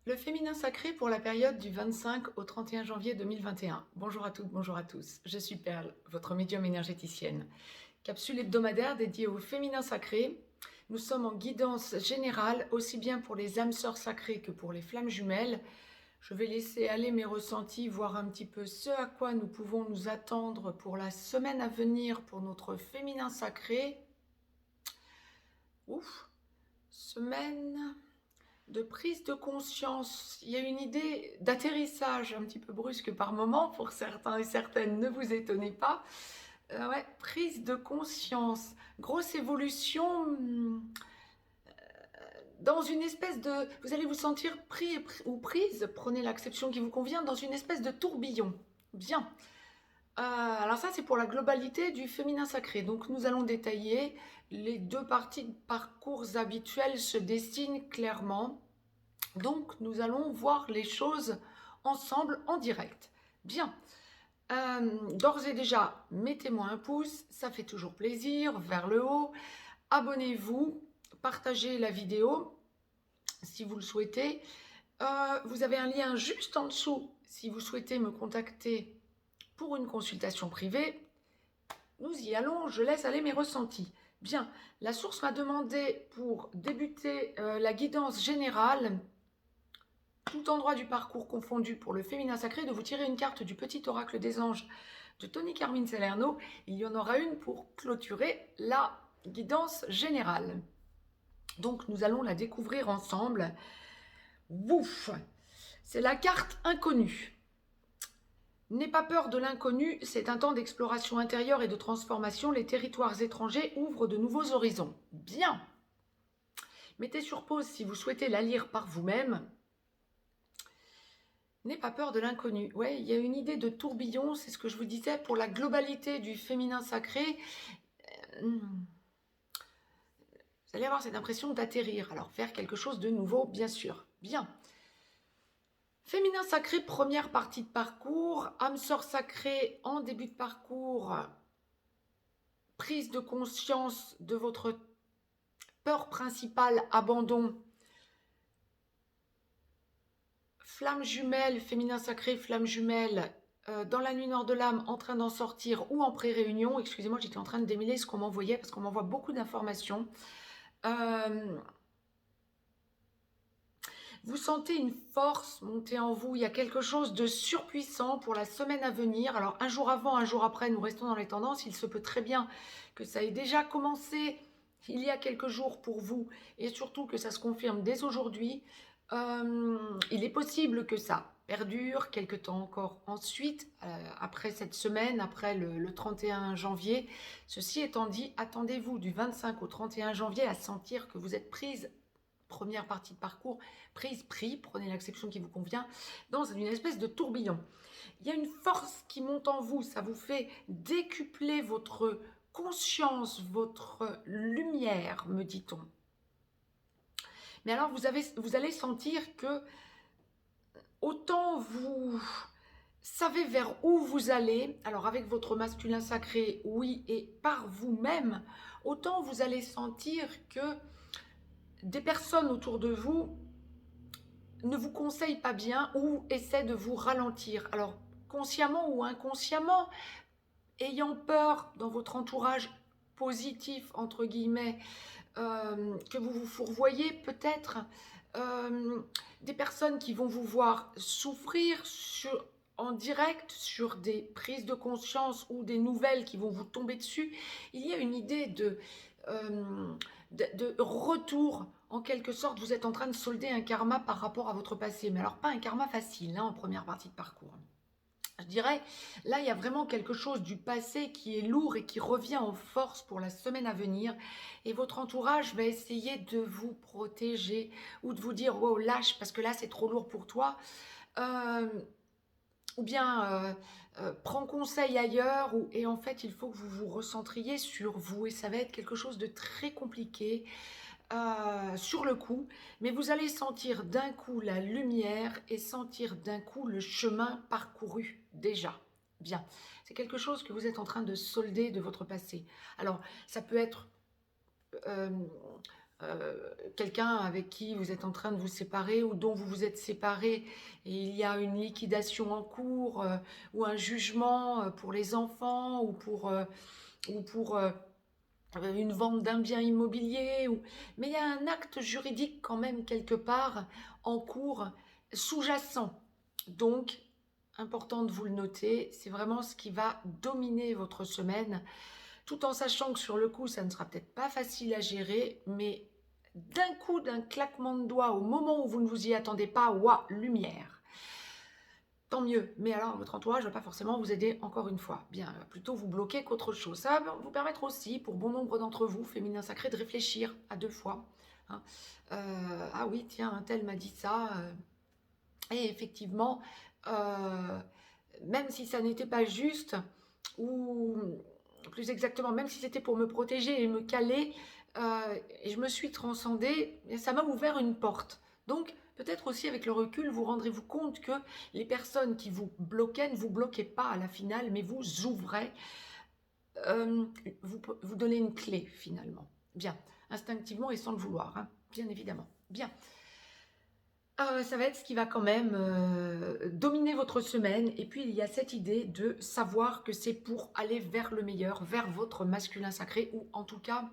Le féminin sacré pour la période du 25 au 31 janvier 2021. Bonjour à toutes, bonjour à tous. Je suis Perle, votre médium énergéticienne. Capsule hebdomadaire dédiée au féminin sacré. Nous sommes en guidance générale, aussi bien pour les âmes sœurs sacrées que pour les flammes jumelles. Je vais laisser aller mes ressentis, voir un petit peu ce à quoi nous pouvons nous attendre pour la semaine à venir pour notre féminin sacré. Ouf, semaine de prise de conscience. Il y a une idée d'atterrissage un petit peu brusque par moment pour certains et certaines, ne vous étonnez pas. Ouais, prise de conscience, grosse évolution dans une espèce de... Vous allez vous sentir pris ou prise, prenez l'acception qui vous convient, dans une espèce de tourbillon. Bien. Alors ça, c'est pour la globalité du féminin sacré. Donc nous allons détailler les deux parties de parcours habituels se dessinent clairement. Donc, nous allons voir les choses ensemble en direct. Bien, d'ores et déjà, mettez-moi un pouce, ça fait toujours plaisir, vers le haut. Abonnez-vous, partagez la vidéo si vous le souhaitez. Vous avez un lien juste en dessous si vous souhaitez me contacter pour une consultation privée. Nous y allons, je laisse aller mes ressentis. Bien, la source m'a demandé pour débuter la guidance générale, tout endroit du parcours confondu pour le féminin sacré, de vous tirer une carte du petit oracle des anges de Tony Carmine Salerno. Il y en aura une pour clôturer la guidance générale. Donc nous allons la découvrir ensemble. Ouf, c'est la carte inconnue. N'aie pas peur de l'inconnu, c'est un temps d'exploration intérieure et de transformation. Les territoires étrangers ouvrent de nouveaux horizons. Bien. Mettez sur pause si vous souhaitez la lire par vous-même. N'aie pas peur de l'inconnu. Ouais, il y a une idée de tourbillon, c'est ce que je vous disais, pour la globalité du féminin sacré. Vous allez avoir cette impression d'atterrir, alors faire quelque chose de nouveau, bien sûr. Bien. Féminin sacré, première partie de parcours. Âme sœur sacrée en début de parcours. Prise de conscience de votre peur principale, abandon. Flamme jumelle, féminin sacré, flamme jumelle, dans la nuit nord de l'âme, en train d'en sortir ou en pré-réunion. Excusez-moi, j'étais en train de démêler ce qu'on m'envoyait parce qu'on m'envoie beaucoup d'informations. Vous sentez une force monter en vous. Il y a quelque chose de surpuissant pour la semaine à venir. Alors, un jour avant, un jour après, nous restons dans les tendances. Il se peut très bien que ça ait déjà commencé il y a quelques jours pour vous et surtout que ça se confirme dès aujourd'hui. Il est possible que ça perdure quelque temps encore ensuite, après cette semaine, après le 31 janvier. Ceci étant dit, attendez-vous du 25 au 31 janvier à sentir que vous êtes prise, première partie de parcours, pris, prenez l'acception qui vous convient, dans une espèce de tourbillon. Il y a une force qui monte en vous, ça vous fait décupler votre conscience, votre lumière, me dit-on. Mais alors, vous allez sentir que autant vous savez vers où vous allez, alors avec votre masculin sacré, oui, et par vous-même, autant vous allez sentir que des personnes autour de vous ne vous conseillent pas bien ou essaient de vous ralentir. Alors, consciemment ou inconsciemment, ayant peur dans votre entourage positif, entre guillemets, que vous vous fourvoyez peut-être, des personnes qui vont vous voir souffrir en direct sur des prises de conscience ou des nouvelles qui vont vous tomber dessus. Il y a une idée de retour, en quelque sorte. Vous êtes en train de solder un karma par rapport à votre passé, mais alors pas un karma facile, hein, en première partie de parcours. Je dirais, là, il y a vraiment quelque chose du passé qui est lourd et qui revient en force pour la semaine à venir. Et votre entourage va essayer de vous protéger ou de vous dire « Wow, lâche, parce que là, c'est trop lourd pour toi. Ou bien prends conseil ailleurs. Et en fait, il faut que vous vous recentriez sur vous. Et ça va être quelque chose de très compliqué. Sur le coup, mais vous allez sentir d'un coup la lumière et sentir d'un coup le chemin parcouru déjà. Bien, c'est quelque chose que vous êtes en train de solder de votre passé. Alors, ça peut être quelqu'un avec qui vous êtes en train de vous séparer ou dont vous vous êtes séparé et il y a une liquidation en cours ou un jugement pour les enfants ou pour une vente d'un bien immobilier. Mais il y a un acte juridique quand même quelque part en cours sous-jacent. Donc, important de vous le noter, c'est vraiment ce qui va dominer votre semaine, tout en sachant que sur le coup, ça ne sera peut-être pas facile à gérer, mais d'un coup, d'un claquement de doigts, au moment où vous ne vous y attendez pas, ouah, lumière. Tant mieux, mais alors votre entourage ne va pas forcément vous aider encore une fois. Bien, plutôt vous bloquer qu'autre chose. Ça va vous permettre aussi, pour bon nombre d'entre vous, féminin sacré, de réfléchir à deux fois. Hein. Ah oui, tiens, un tel m'a dit ça. Et effectivement, même si ça n'était pas juste, ou plus exactement, même si c'était pour me protéger et me caler, et je me suis transcendée, et ça m'a ouvert une porte. Donc, peut-être aussi avec le recul, vous rendrez-vous compte que les personnes qui vous bloquaient ne vous bloquaient pas à la finale, mais vous ouvrez, vous donnez une clé finalement. Bien, instinctivement et sans le vouloir, hein, bien évidemment. Bien. Ça va être ce qui va quand même dominer votre semaine. Et puis, il y a cette idée de savoir que c'est pour aller vers le meilleur, vers votre masculin sacré, ou en tout cas,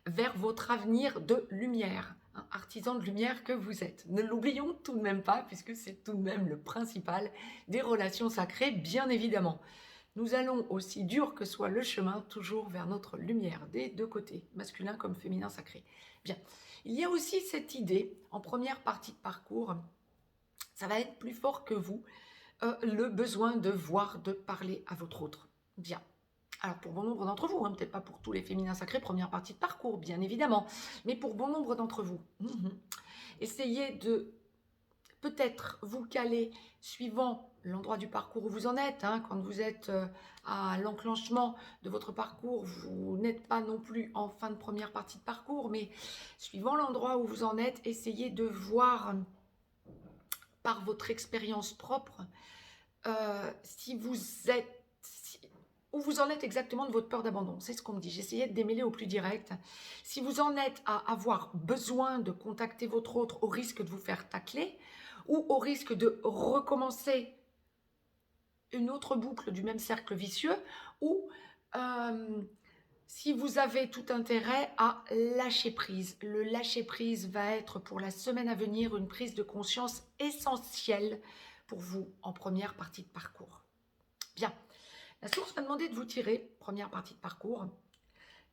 vers votre avenir de lumière, hein, artisan de lumière que vous êtes. Ne l'oublions tout de même pas, puisque c'est tout de même le principal des relations sacrées, bien évidemment. Nous allons, aussi dur que soit le chemin, toujours vers notre lumière, des deux côtés, masculin comme féminin sacré. Bien. Il y a aussi cette idée, en première partie de parcours, ça va être plus fort que vous, le besoin de voir, de parler à votre autre. Bien. Alors pour bon nombre d'entre vous, hein, peut-être pas pour tous les féminins sacrés, première partie de parcours, bien évidemment, mais pour bon nombre d'entre vous. Essayez de peut-être vous caler suivant l'endroit du parcours où vous en êtes. Hein, quand vous êtes à l'enclenchement de votre parcours, vous n'êtes pas non plus en fin de première partie de parcours, mais suivant l'endroit où vous en êtes, essayez de voir par votre expérience propre si vous êtes... où vous en êtes exactement de votre peur d'abandon. C'est ce qu'on me dit. J'essayais de démêler au plus direct. Si vous en êtes à avoir besoin de contacter votre autre au risque de vous faire tacler, ou au risque de recommencer une autre boucle du même cercle vicieux, ou si vous avez tout intérêt à lâcher prise. Le lâcher prise va être pour la semaine à venir une prise de conscience essentielle pour vous en première partie de parcours. Bien, la source m'a demandé de vous tirer, première partie de parcours,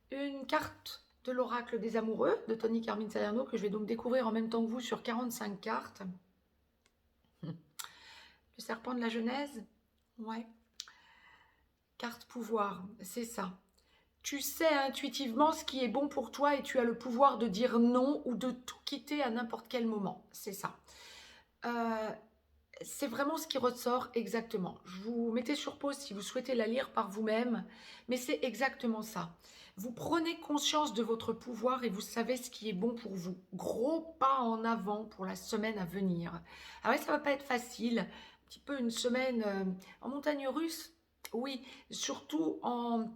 une carte de l'oracle des amoureux de Tony Carmine Salerno que je vais donc découvrir en même temps que vous sur 45 cartes. Le serpent de la Genèse, ouais. Carte pouvoir, c'est ça. Tu sais intuitivement ce qui est bon pour toi et tu as le pouvoir de dire non ou de tout quitter à n'importe quel moment. C'est ça. C'est vraiment ce qui ressort exactement. Je vous mettez sur pause si vous souhaitez la lire par vous-même, mais c'est exactement ça. Vous prenez conscience de votre pouvoir et vous savez ce qui est bon pour vous. Gros pas en avant pour la semaine à venir. Ah ouais, ça va pas être facile. Un petit peu une semaine en montagne russe. Oui, surtout en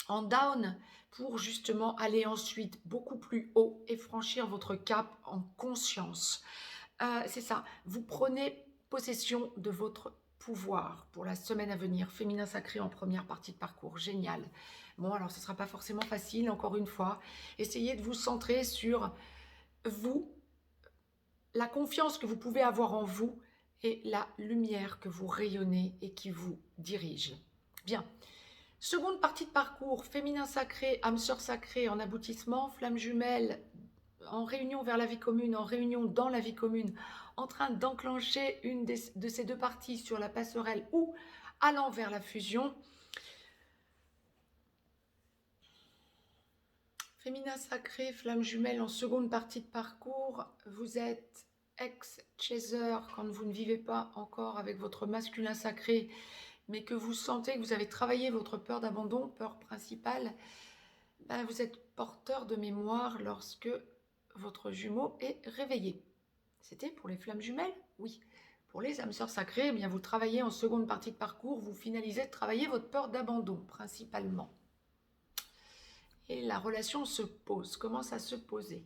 down pour justement aller ensuite beaucoup plus haut et franchir votre cap en conscience. C'est ça, vous prenez possession de votre pouvoir pour la semaine à venir, féminin sacré en première partie de parcours, génial. Bon, alors ce ne sera pas forcément facile, encore une fois. Essayez de vous centrer sur vous, la confiance que vous pouvez avoir en vous et la lumière que vous rayonnez et qui vous dirige. Bien. Seconde partie de parcours, féminin sacré, âme sœur sacrée en aboutissement, flamme jumelle en réunion vers la vie commune, en réunion dans la vie commune, en train d'enclencher une de ces deux parties sur la passerelle ou allant vers la fusion. Féminin sacré, flamme jumelle en seconde partie de parcours, vous êtes ex-chaser quand vous ne vivez pas encore avec votre masculin sacré, mais que vous sentez que vous avez travaillé votre peur d'abandon, peur principale, ben vous êtes porteur de mémoire lorsque votre jumeau est réveillé. C'était pour les flammes jumelles? Oui. Pour les âmes sœurs sacrées, eh bien vous travaillez en seconde partie de parcours, vous finalisez de travailler votre peur d'abandon, principalement. et la relation se pose, commence à se poser.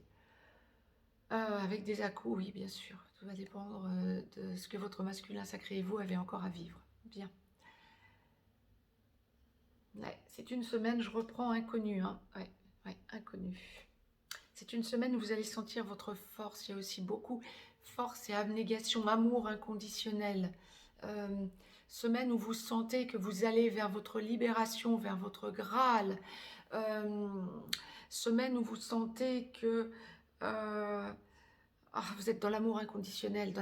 Avec des à-coups, oui, bien sûr. Tout va dépendre de ce que votre masculin sacré et vous avez encore à vivre. Bien. Ouais, c'est une semaine, je reprends inconnu, hein. Ouais, ouais, inconnu. C'est une semaine où vous allez sentir votre force. Il y a aussi beaucoup force et abnégation, amour inconditionnel. Euh, Semaine où vous sentez que vous allez vers votre libération, vers votre Graal. Euh, Semaine où vous sentez que euh, vous êtes dans l'amour inconditionnel,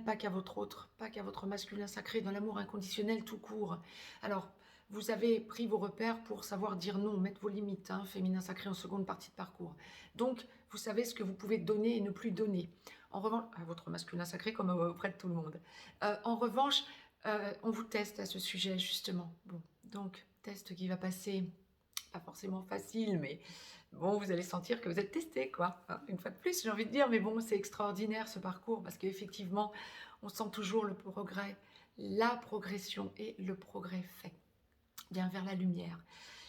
pas qu'à votre autre, pas qu'à votre masculin sacré, dans l'amour inconditionnel tout court. Alors, vous avez pris vos repères pour savoir dire non, mettre vos limites, hein, féminin sacré en seconde partie de parcours. Donc, vous savez ce que vous pouvez donner et ne plus donner. En revanche, à votre masculin sacré comme auprès de tout le monde. En revanche, on vous teste à ce sujet, justement. Bon, donc, test qui va passer, pas forcément facile, mais bon, vous allez sentir que vous êtes testé, quoi. Hein, une fois de plus, j'ai envie de dire, mais bon, c'est extraordinaire ce parcours parce qu'effectivement, on sent toujours le progrès, la progression et le progrès fait, bien vers la lumière.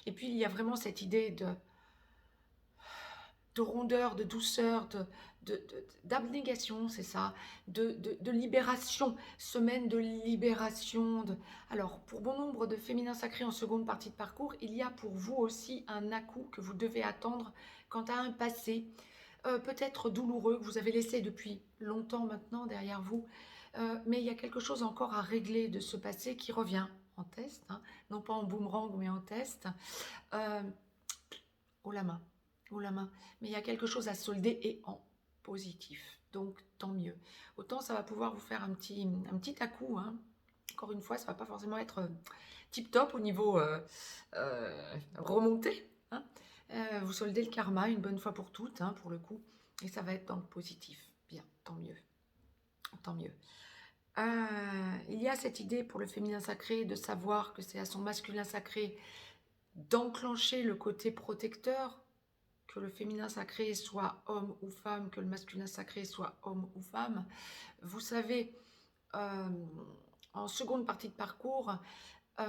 Et puis, il y a vraiment cette idée de rondeur, de douceur, d'abnégation, c'est ça, de libération, semaine de libération. Alors, pour bon nombre de féminins sacrés en seconde partie de parcours, il y a pour vous aussi un à-coup que vous devez attendre quant à un passé, peut-être douloureux, que vous avez laissé depuis longtemps maintenant derrière vous, mais il y a quelque chose encore à régler de ce passé qui revient en test, hein, non pas en boomerang, mais en test. Euh, Haut la main, haut la main. Mais il y a quelque chose à solder et en positif. Donc, tant mieux. Autant ça va pouvoir vous faire un petit à-coup, hein. Encore une fois, ça ne va pas forcément être tip-top au niveau remonté, hein. Vous soldez le karma une bonne fois pour toutes, hein, pour le coup. Et ça va être dans le positif. Bien, tant mieux. Tant mieux. Il y a cette idée pour le féminin sacré de savoir que c'est à son masculin sacré d'enclencher le côté protecteur, que le féminin sacré soit homme ou femme, que le masculin sacré soit homme ou femme. Vous savez, euh, en seconde partie de parcours,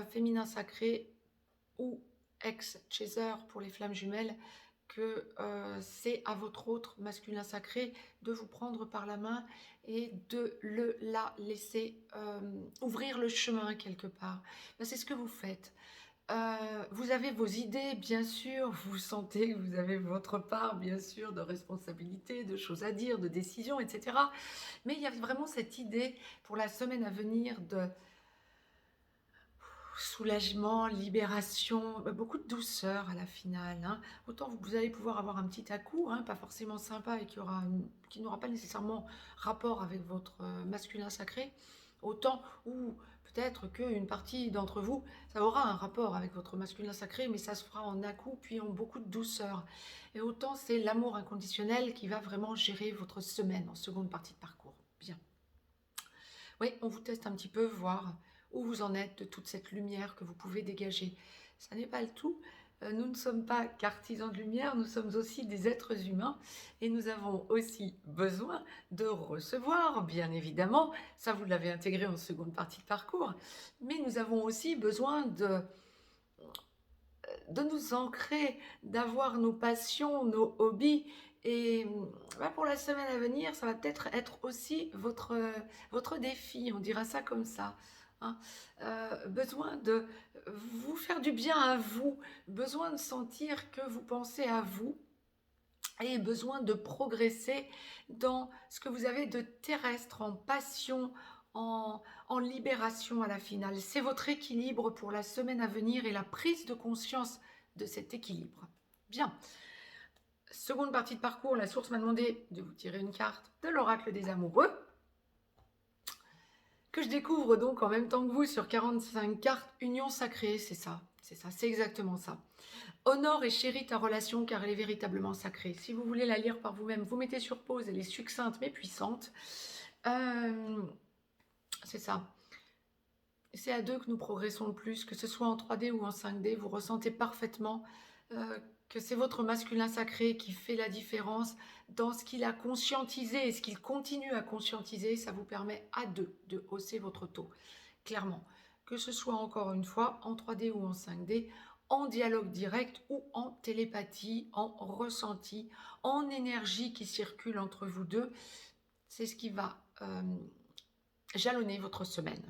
féminin sacré ou ex-chaser pour les flammes jumelles, que c'est à votre autre masculin sacré de vous prendre par la main et de la laisser ouvrir le chemin quelque part. Ben, c'est ce que vous faites. Vous avez vos idées, bien sûr, vous sentez que vous avez votre part, bien sûr, de responsabilité, de choses à dire, de décisions, etc. Mais il y a vraiment cette idée pour la semaine à venir de soulagement, libération, beaucoup de douceur à la finale, hein. Autant vous allez pouvoir avoir un petit à-coup, hein, pas forcément sympa et qui n'aura pas nécessairement rapport avec votre masculin sacré, autant ou peut-être qu'une partie d'entre vous, ça aura un rapport avec votre masculin sacré, mais ça se fera en à-coup, puis en beaucoup de douceur. Et autant c'est l'amour inconditionnel qui va vraiment gérer votre semaine en seconde partie de parcours. Bien. Oui, on vous teste un petit peu, voir où vous en êtes de toute cette lumière que vous pouvez dégager. Ça n'est pas le tout. Nous ne sommes pas qu'artisans de lumière, nous sommes aussi des êtres humains et nous avons aussi besoin de recevoir, bien évidemment, ça vous l'avez intégré en seconde partie de parcours, mais nous avons aussi besoin de nous ancrer, d'avoir nos passions, nos hobbies. Et pour la semaine à venir, ça va peut-être être aussi votre défi, on dira ça comme ça, hein. Besoin de vous faire du bien à vous, besoin de sentir que vous pensez à vous et besoin de progresser dans ce que vous avez de terrestre, en passion, en libération à la finale. C'est votre équilibre pour la semaine à venir et la prise de conscience de cet équilibre. Bien. Seconde partie de parcours, la source m'a demandé de vous tirer une carte de l'oracle des amoureux, que je découvre donc en même temps que vous sur 45 cartes, union sacrée, c'est ça, c'est exactement ça. Honore et chéris ta relation car elle est véritablement sacrée. Si vous voulez la lire par vous-même, vous mettez sur pause, elle est succincte mais puissante. C'est ça. C'est à deux que nous progressons le plus, que ce soit en 3D ou en 5D, vous ressentez parfaitement que c'est votre masculin sacré qui fait la différence dans ce qu'il a conscientisé et ce qu'il continue à conscientiser. Ça vous permet à deux de hausser votre taux, clairement. Que ce soit encore une fois en 3D ou en 5D, en dialogue direct ou en télépathie, en ressenti, en énergie qui circule entre vous deux. C'est ce qui va jalonner votre semaine.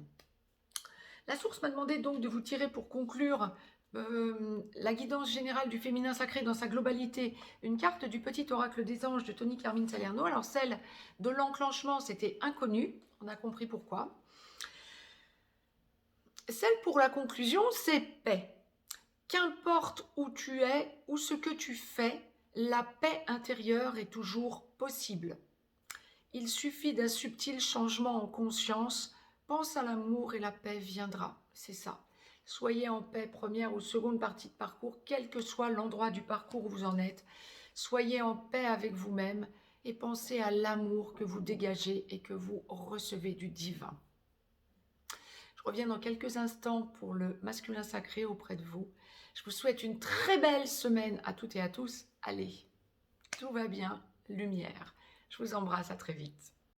La source m'a demandé donc de vous tirer pour conclure la guidance générale du féminin sacré dans sa globalité, une carte du petit oracle des anges de Tony Carmine Salerno. Alors celle de l'enclenchement, c'était inconnu, on a compris pourquoi. Celle pour la conclusion, c'est paix. Qu'importe où tu es ou ce que tu fais, la paix intérieure est toujours possible. Il suffit d'un subtil changement en conscience. Pense à l'amour et la paix viendra. C'est ça. Soyez en paix, première ou seconde partie de parcours, quel que soit l'endroit du parcours où vous en êtes. Soyez en paix avec vous-même et pensez à l'amour que vous dégagez et que vous recevez du divin. Je reviens dans quelques instants pour le masculin sacré auprès de vous. Je vous souhaite une très belle semaine à toutes et à tous. Allez, tout va bien, lumière. Je vous embrasse, à très vite.